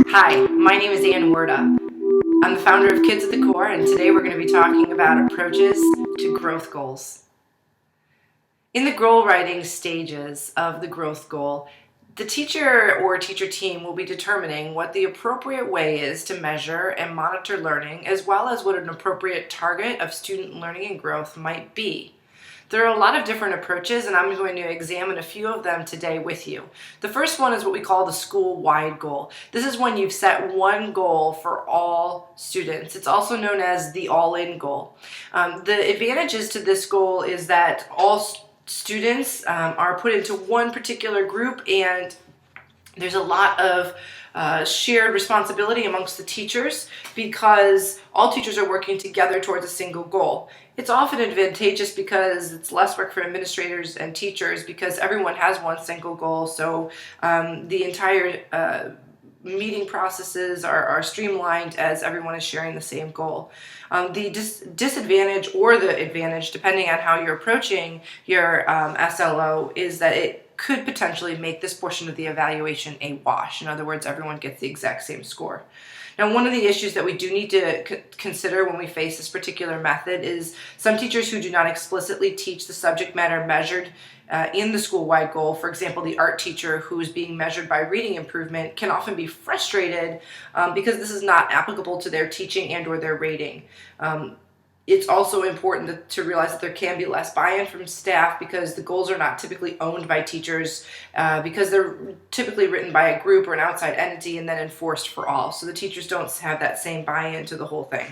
Hi, my name is Ann Werda. I'm the founder of Kids at the Core, and today we're going to be talking about approaches to growth goals. In the goal writing stages of the growth goal, the teacher or teacher team will be determining what the appropriate way is to measure and monitor learning, as well as what an appropriate target of student learning and growth might be. There are a lot of different approaches, and I'm going to examine a few of them today with you. The first one is what we call the school-wide goal. This is when you've set one goal for all students. It's also known as the all-in goal. The advantages to this goal is that all students are put into one particular group, and there's a lot of shared responsibility amongst the teachers because all teachers are working together towards a single goal. It's often advantageous because it's less work for administrators and teachers because everyone has one single goal, so the entire meeting processes are streamlined as everyone is sharing the same goal. The disadvantage or the advantage, depending on how you're approaching your SLO, is that it could potentially make this portion of the evaluation a wash. In other words, everyone gets the exact same score. Now, one of the issues that we do need to consider when we face this particular method is some teachers who do not explicitly teach the subject matter measured in the school-wide goal. For example, the art teacher who is being measured by reading improvement can often be frustrated because this is not applicable to their teaching and or their rating. It's also important to realize that there can be less buy-in from staff because the goals are not typically owned by teachers because they're typically written by a group or an outside entity and then enforced for all. So the teachers don't have that same buy-in to the whole thing.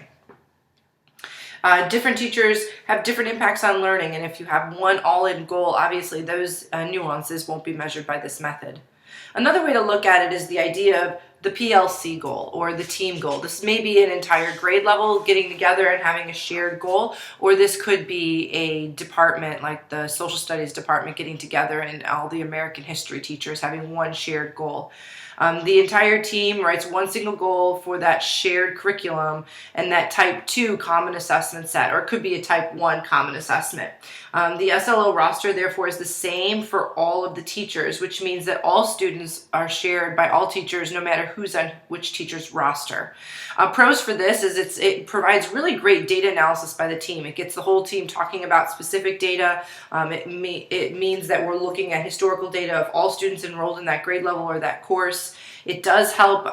Different teachers have different impacts on learning, and if you have one all-in goal, obviously those nuances won't be measured by this method. Another way to look at it is the idea of the PLC goal or the team goal. This may be an entire grade level getting together and having a shared goal, or this could be a department like the social studies department getting together and all the American history teachers having one shared goal. The entire team writes one single goal for that shared curriculum and that type 2 common assessment set, or it could be a type 1 common assessment. The SLO roster therefore is the same for all of the teachers, which means that all students are shared by all teachers no matter who's on which teacher's roster. Pros for this is it provides really great data analysis by the team. It gets the whole team talking about specific data. It means that we're looking at historical data of all students enrolled in that grade level or that course. It does help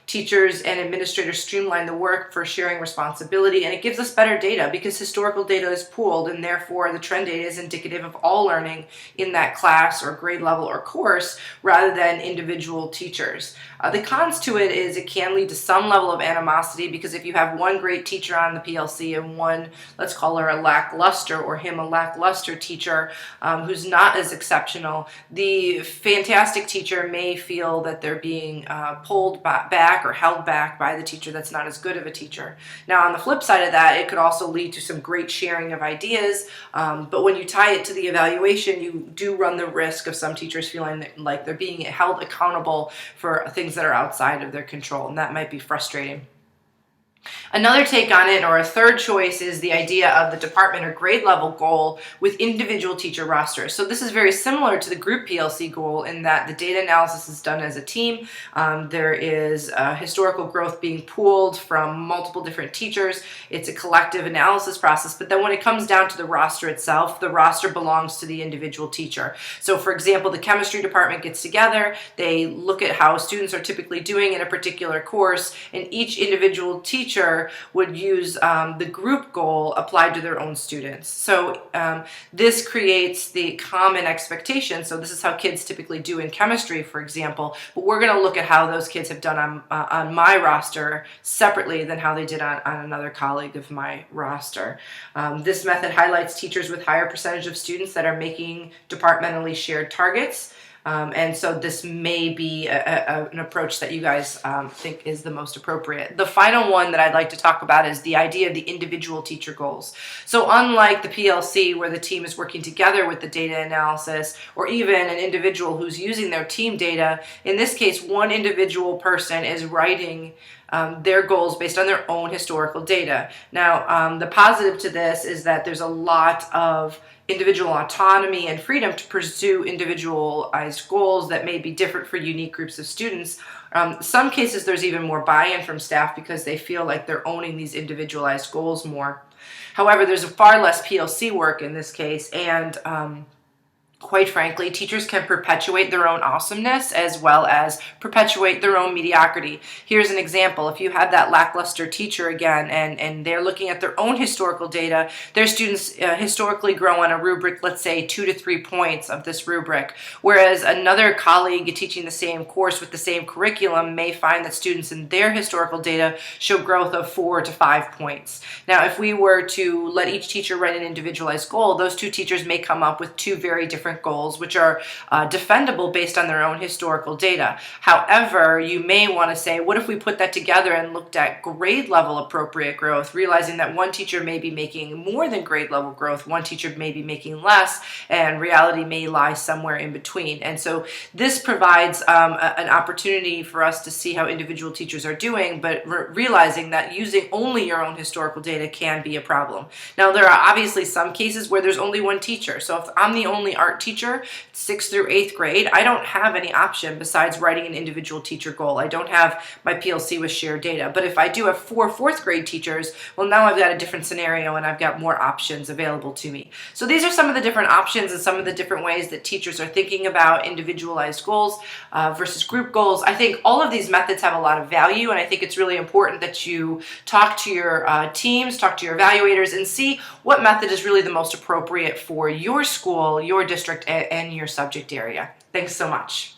teachers and administrators streamline the work for sharing responsibility, and it gives us better data because historical data is pooled, and therefore the trend data is indicative of all learning in that class or grade level or course rather than individual teachers. The cons to it is it can lead to some level of animosity because if you have one great teacher on the PLC and one, let's call her a lackluster or him a lackluster teacher who's not as exceptional, the fantastic teacher may feel that they're being pulled back or held back by the teacher that's not as good of a teacher. Now, on the flip side of that, it could also lead to some great sharing of ideas, but when you tie it to the evaluation, you do run the risk of some teachers feeling like they're being held accountable for things that are outside of their control, and that might be frustrating. Another take on it, or a third choice, is the idea of the department or grade level goal with individual teacher rosters. So this is very similar to the group PLC goal in that the data analysis is done as a team. There is historical growth being pooled from multiple different teachers. It's a collective analysis process, but then when it comes down to the roster itself, the roster belongs to the individual teacher. So for example, the chemistry department gets together, they look at how students are typically doing in a particular course, and each individual teacher would use the group goal applied to their own students. So this creates the common expectation. So this is how kids typically do in chemistry, for example, but we're going to look at how those kids have done on my roster separately than how they did on another colleague of my roster. This method highlights teachers with higher percentage of students that are making departmentally shared targets. And so this may be an approach that you guys think is the most appropriate. The final one that I'd like to talk about is the idea of the individual teacher goals. So unlike the PLC where the team is working together with the data analysis, or even an individual who's using their team data, in this case one individual person is writing their goals based on their own historical data. Now, the positive to this is that there's a lot of individual autonomy and freedom to pursue individualized goals that may be different for unique groups of students. Some cases there's even more buy-in from staff because they feel like they're owning these individualized goals more. However, there's far less PLC work in this case, and quite frankly, teachers can perpetuate their own awesomeness as well as perpetuate their own mediocrity. Here's an example. If you have that lackluster teacher again and they're looking at their own historical data, their students historically grow on a rubric, let's say 2 to 3 points of this rubric, whereas another colleague teaching the same course with the same curriculum may find that students in their historical data show growth of 4 to 5 points. Now, if we were to let each teacher write an individualized goal, those two teachers may come up with two very different goals, which are defendable based on their own historical data. However, you may want to say, what if we put that together and looked at grade level appropriate growth, realizing that one teacher may be making more than grade level growth, one teacher may be making less, and reality may lie somewhere in between. And so this provides an opportunity for us to see how individual teachers are doing, but realizing that using only your own historical data can be a problem. Now, there are obviously some cases where there's only one teacher. So if I'm the only art teacher, 6th through 8th grade, I don't have any option besides writing an individual teacher goal. I don't have my PLC with shared data. But if I do have 4 4th grade teachers, well, now I've got a different scenario and I've got more options available to me. So these are some of the different options and some of the different ways that teachers are thinking about individualized goals versus group goals. I think all of these methods have a lot of value, and I think it's really important that you talk to your teams, talk to your evaluators, and see what method is really the most appropriate for your school, your district, and your subject area. Thanks so much.